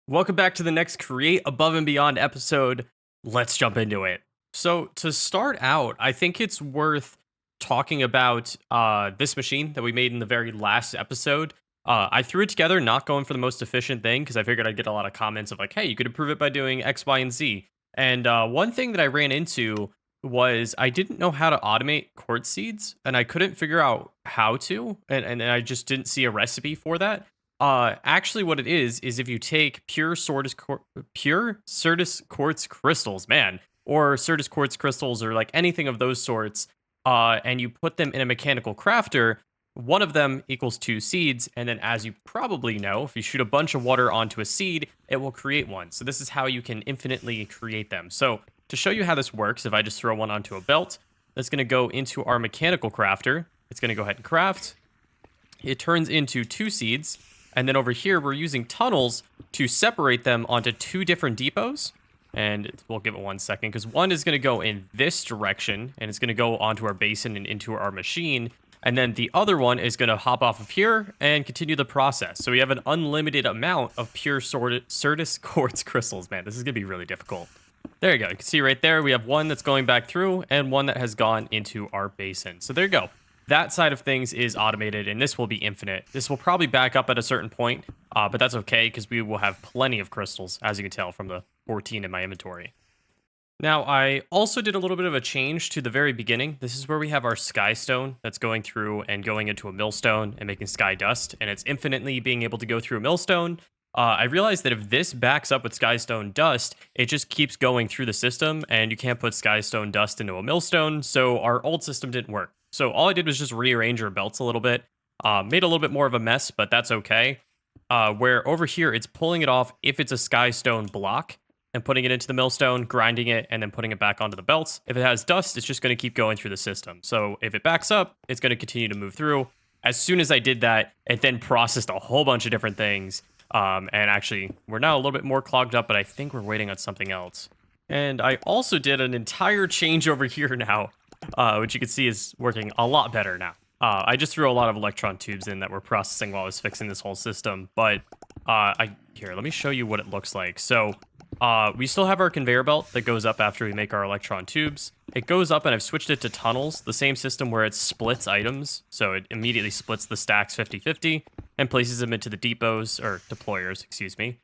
Welcome back to the next Create Above and Beyond episode. Let's jump into it. So, to start out, I think it's worth talking about this machine that we made in the very last episode. I threw it together, not going for the most efficient thing, because I figured I'd get a lot of comments of like, hey, you could improve it by doing X, Y, and Z. And one thing that I ran into was I didn't know how to automate quartz seeds, and I couldn't figure out how to, and I just didn't see a recipe for that. Actually, what it is if you take pure Certus quartz crystals, man, or Certus quartz crystals, or like anything of those sorts, and you put them in a mechanical crafter, one of them equals 2 seeds, and then as you probably know, if you shoot a bunch of water onto a seed, it will create one. So this is how you can infinitely create them. So to show you how this works, if I just throw one onto a belt, that's going to go into our mechanical crafter. It's going to go ahead and craft. It turns into 2 seeds. And then over here, we're using tunnels to separate them onto 2 different depots. And we'll give it 1 second, because one is going to go in this direction, and it's going to go onto our basin and into our machine. And then the other one is going to hop off of here and continue the process. So we have an unlimited amount of pure Certus quartz crystals. Man, this is going to be really difficult. There you go. You can see right there, we have one that's going back through and one that has gone into our basin. So there you go. That side of things is automated, and this will be infinite. This will probably back up at a certain point, but that's okay because we will have plenty of crystals, as you can tell from the 14 in my inventory. Now, I also did a little bit of a change to the very beginning. This is where we have our sky stone that's going through and going into a millstone and making sky dust, and it's infinitely being able to go through a millstone. I realized that if this backs up with skystone dust, it just keeps going through the system, and you can't put skystone dust into a millstone, so our old system didn't work. So all I did was just rearrange our belts a little bit, made a little bit more of a mess, but that's okay. Where over here, it's pulling it off if it's a skystone block and putting it into the millstone, grinding it, and then putting it back onto the belts. If it has dust, it's just going to keep going through the system. So if it backs up, it's going to continue to move through. As soon as I did that, it then processed a whole bunch of different things. And actually, we're now a little bit more clogged up, but I think we're waiting on something else. And I also did an entire change over here now. Which you can see is working a lot better now. I just threw a lot of electron tubes in that were processing while I was fixing this whole system. But here, let me show you what it looks like. So we still have our conveyor belt that goes up after we make our electron tubes. It goes up, and I've switched it to tunnels, the same system where it splits items. So it immediately splits the stacks 50-50 and places them into the depots, or deployers, excuse me.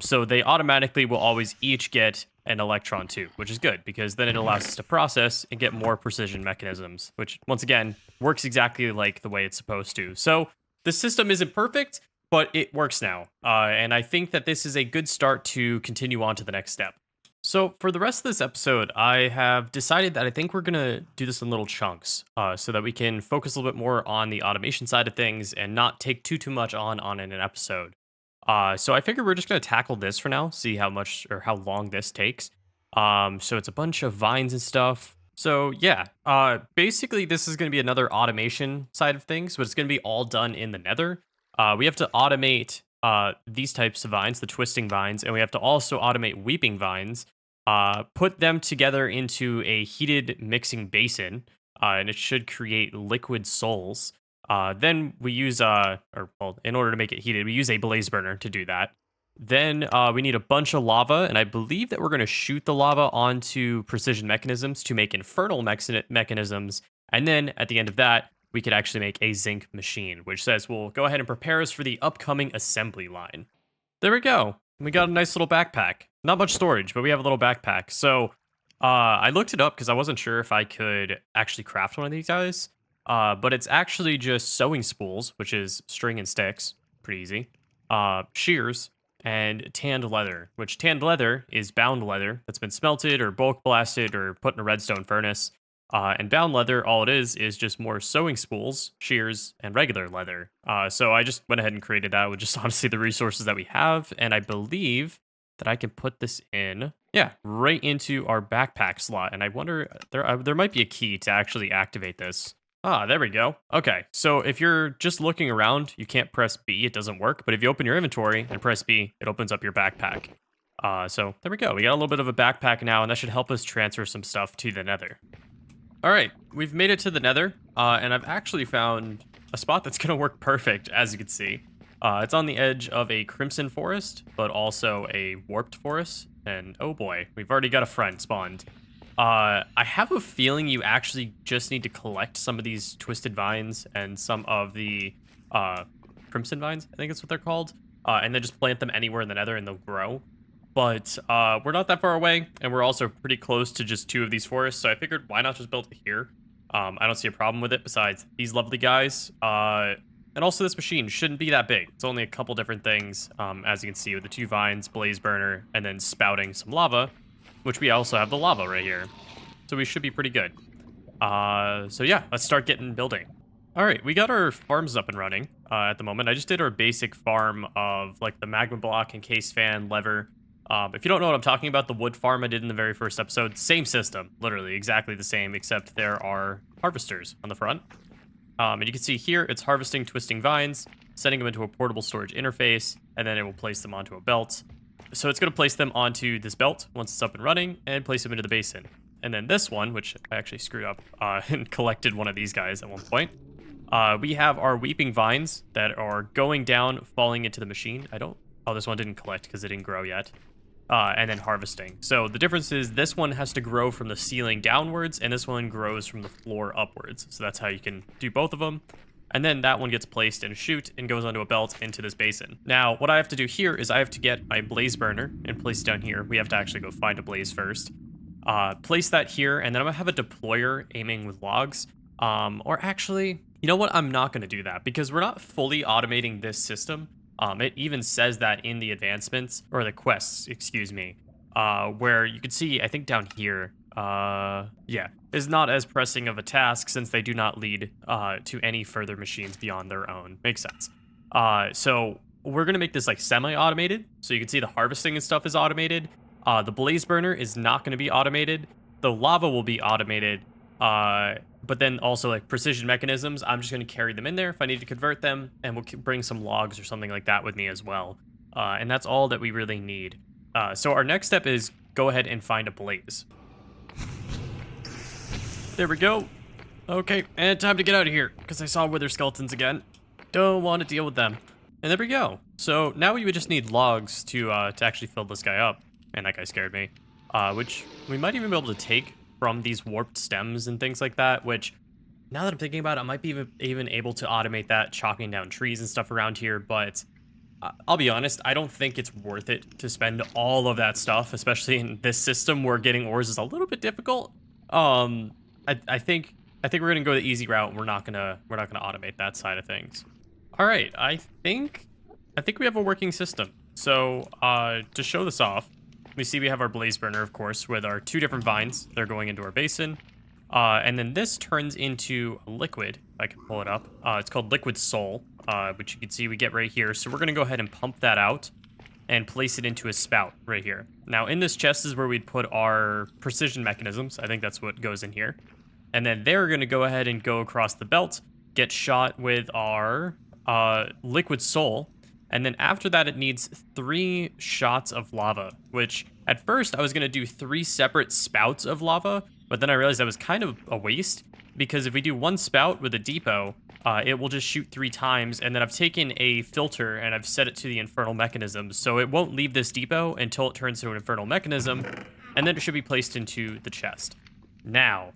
So they automatically will always each get an electron tube, which is good because then it allows us to process and get more precision mechanisms, which once again works exactly like the way it's supposed to. So the system isn't perfect, but it works now. And I think that this is a good start to continue on to the next step. So for the rest of this episode, I have decided that I think we're going to do this in little chunks so that we can focus a little bit more on the automation side of things and not take too much on in an episode. So I figure we're just going to tackle this for now, see how much or how long this takes. So it's a bunch of vines and stuff. So yeah, basically this is going to be another automation side of things, but it's going to be all done in the nether. We have to automate these types of vines, the twisting vines, and we have to also automate weeping vines, put them together into a heated mixing basin, and it should create liquid souls. Then we use, in order to make it heated, we use a blaze burner to do that. Then we need a bunch of lava, and I believe that we're going to shoot the lava onto precision mechanisms to make infernal mechanisms. And then at the end of that, we could actually make a zinc machine, which says we'll go ahead and prepare us for the upcoming assembly line. There we go. We got a nice little backpack. Not much storage, but we have a little backpack. So I looked it up because I wasn't sure if I could actually craft one of these guys. But it's actually just sewing spools, which is string and sticks, pretty easy, shears, and tanned leather, which tanned leather is bound leather that's been smelted or bulk blasted or put in a redstone furnace. And bound leather, all it is just more sewing spools, shears, and regular leather. So I just went ahead and created that with just honestly the resources that we have, and I believe that I can put this in, right into our backpack slot. And I wonder, there might be a key to actually activate this. There we go. Okay, so if you're just looking around, you can't press B, it doesn't work. But if you open your inventory and press B, it opens up your backpack. So there we go. We got a little bit of a backpack now, and that should help us transfer some stuff to the nether. All right, we've made it to the nether, and I've actually found a spot that's going to work perfect, as you can see. It's on the edge of a crimson forest, but also a warped forest. And oh boy, we've already got a friend spawned. I have a feeling you actually just need to collect some of these twisted vines and some of the crimson vines, I think that's what they're called, and then just plant them anywhere in the nether and they'll grow. But we're not that far away, and we're also pretty close to just 2 of these forests, so I figured why not just build it here? I don't see a problem with it besides these lovely guys. And also this machine shouldn't be that big. It's only a couple different things, as you can see, with the 2 vines, blaze burner, and then spouting some lava, which we also have the lava right here. So we should be pretty good. So yeah, let's start getting building. All right, we got our farms up and running at the moment. I just did our basic farm of like the magma block and case fan lever. If you don't know what I'm talking about, the wood farm I did in the very first episode, same system, literally exactly the same, except there are harvesters on the front. And you can see here, it's harvesting twisting vines, sending them into a portable storage interface, and then it will place them onto a belt. So it's going to place them onto this belt once it's up and running, and place them into the basin. And then this one, which I actually screwed up and collected one of these guys at one point. We have our weeping vines that are going down, falling into the machine. Oh, this one didn't collect because it didn't grow yet. And then harvesting. So the difference is this one has to grow from the ceiling downwards, and this one grows from the floor upwards. So that's how you can do both of them. And then that one gets placed in a chute and goes onto a belt into this basin. Now, what I have to do here is I have to get my blaze burner and place it down here. We have to actually go find a blaze first. Place that here, and then I'm gonna have a deployer aiming with logs. Or actually, you know what? I'm not gonna do that because we're not fully automating this system. It even says that in the advancements, or the quests, excuse me, where you can see, I think down here, yeah, is not as pressing of a task since they do not lead to any further machines beyond their own. Makes sense. So we're going to make this like semi-automated. So you can see the harvesting and stuff is automated. The blaze burner is not going to be automated. The lava will be automated. But then also like precision mechanisms, I'm just going to carry them in there if I need to convert them, and we'll bring some logs or something like that with me as well. And that's all that we really need. So our next step is go ahead and find a blaze. There we go. Okay, and time to get out of here because I saw wither skeletons again. Don't want to deal with them. And there we go. So now we would just need logs to actually fill this guy up. And that guy scared me. Which we might even be able to take from these warped stems and things like that, which now that I'm thinking about it, I might be even able to automate that, chopping down trees and stuff around here, but I'll be honest, I don't think it's worth it to spend all of that stuff, especially in this system where getting ores is a little bit difficult. I think we're gonna go the easy route, and we're not gonna automate that side of things. All right, I think we have a working system. So to show this off, we see we have our blaze burner, of course, with our 2 different vines. They're going into our basin. And then this turns into a liquid. If I can pull it up. It's called liquid soul, which you can see we get right here. So we're going to go ahead and pump that out and place it into a spout right here. Now, in this chest is where we'd put our precision mechanisms. I think that's what goes in here. And then they're going to go ahead and go across the belt, get shot with our liquid soul. And then after that, it needs 3 shots of lava, which at first I was going to do 3 separate spouts of lava, but then I realized that was kind of a waste because if we do 1 spout with a depot, it will just shoot 3 times. And then I've taken a filter and I've set it to the infernal mechanism. So it won't leave this depot until it turns to an infernal mechanism, and then it should be placed into the chest. Now,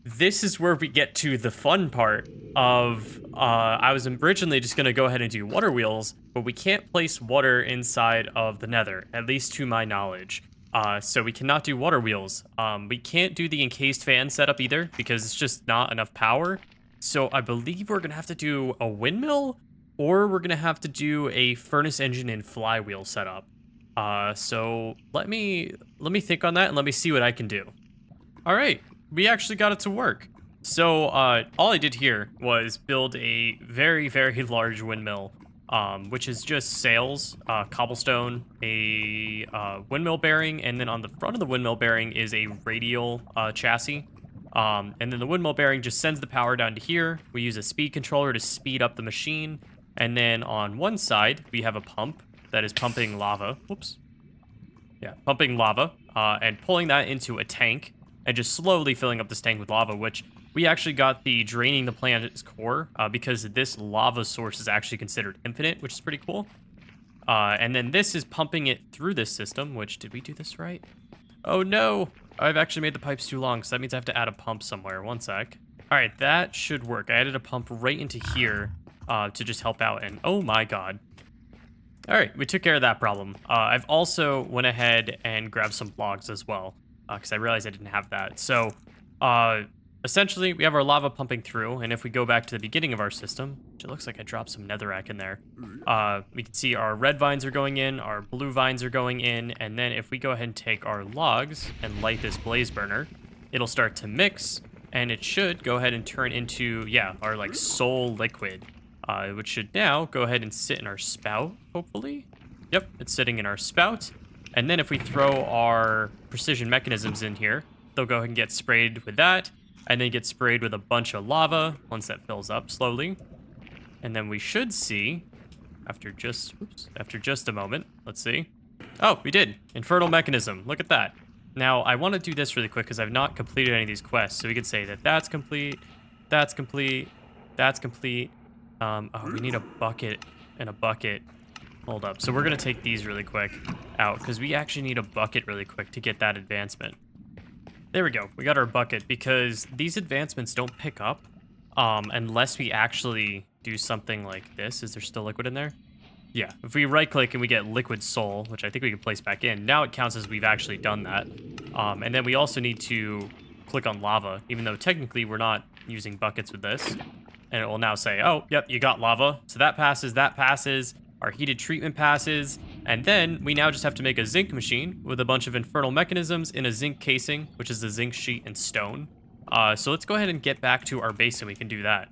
this is where we get to the fun part of, I was originally just going to go ahead and do water wheels, but we can't place water inside of the nether, at least to my knowledge. So we cannot do water wheels. We can't do the encased fan setup either, because it's just not enough power. So I believe we're going to have to do a windmill, or we're going to have to do a furnace engine and flywheel setup. So let me think on that, and let me see what I can do. All right. We actually got it to work. So all I did here was build a very, very large windmill, which is just sails, cobblestone, a windmill bearing, and then on the front of the windmill bearing is a radial chassis. And then the windmill bearing just sends the power down to here. We use a speed controller to speed up the machine. And then on one side, we have a pump that is pumping lava. Whoops. Yeah, pumping lava and pulling that into a tank. And just slowly filling up this tank with lava, which we actually got the draining the planet's core because this lava source is actually considered infinite, which is pretty cool. And then this is pumping it through this system, which, did we do this right? Oh no, I've actually made the pipes too long, so that means I have to add a pump somewhere. One sec. All right, that should work. I added a pump right into here to just help out, and oh my god. All right, we took care of that problem. I've also went ahead and grabbed some logs as well, because I realized I didn't have that. So, essentially, we have our lava pumping through, and if we go back to the beginning of our system, which it looks like I dropped some netherrack in there, we can see our red vines are going in, our blue vines are going in, and then if we go ahead and take our logs and light this blaze burner, it'll start to mix, and it should go ahead and turn into, yeah, our like soul liquid, which should now go ahead and sit in our spout, hopefully. Yep, it's sitting in our spout. And then if we throw our precision mechanisms in here, they'll go ahead and get sprayed with that, and then get sprayed with a bunch of lava once that fills up slowly. And then we should see, after just a moment, let's see. Oh, we did. Infernal mechanism. Look at that. Now, I want to do this really quick because I've not completed any of these quests. So we could say that that's complete, that's complete, that's complete. Oh, we need a bucket and a bucket. Hold up. So we're going to take these really quick out because we actually need a bucket really quick to get that advancement. There we go. We got our bucket because these advancements don't pick up unless we actually do something like this. Is there still liquid in there? Yeah. If we right click and we get liquid soul, which I think we can place back in, now it counts as we've actually done that. And then we also need to click on lava, even though technically we're not using buckets with this. And it will now say, oh, yep, you got lava. So that passes. Our heated treatment passes. And then we now just have to make a zinc machine with a bunch of infernal mechanisms in a zinc casing, which is the zinc sheet and stone. So let's go ahead and get back to our base and we can do that.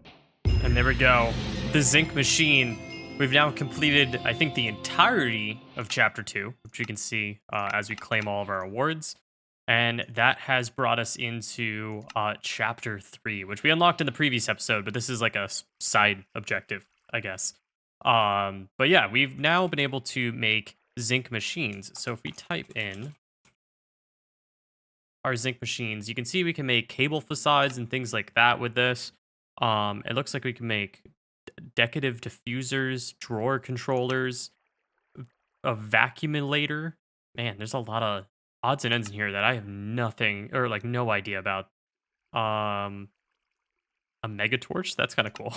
And there we go. The zinc machine. We've now completed, I think, the entirety of Chapter 2, which you can see as we claim all of our awards. And that has brought us into Chapter 3, which we unlocked in the previous episode, but this is like a side objective, I guess. But yeah, we've now been able to make zinc machines. So if we type in our zinc machines, you can see we can make cable facades and things like that with this. It looks like we can make decorative diffusers, drawer controllers, a vacuumulator. Man, there's a lot of odds and ends in here that I have nothing or like no idea about. A mega torch, that's kind of cool.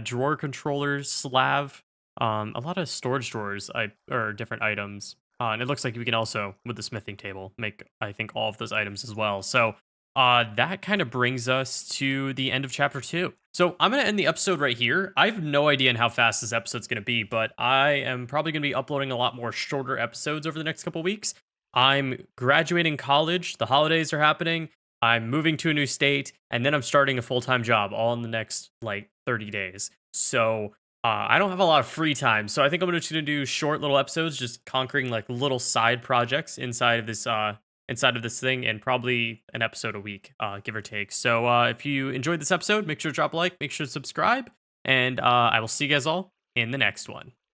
Drawer controllers, slab, a lot of storage drawers, or different items. And it looks like we can also, with the smithing table, make, I think, all of those items as well. So that kind of brings us to the end of Chapter 2. So I'm going to end the episode right here. I have no idea on how fast this episode's going to be, but I am probably going to be uploading a lot more shorter episodes over the next couple weeks. I'm graduating college. The holidays are happening. I'm moving to a new state, and then I'm starting a full-time job all in the next, like, 30 days. So I don't have a lot of free time. So I think I'm just going to do short little episodes, just conquering, like, little side projects inside of this thing, and probably an episode a week, give or take. So if you enjoyed this episode, make sure to drop a like, make sure to subscribe, and I will see you guys all in the next one.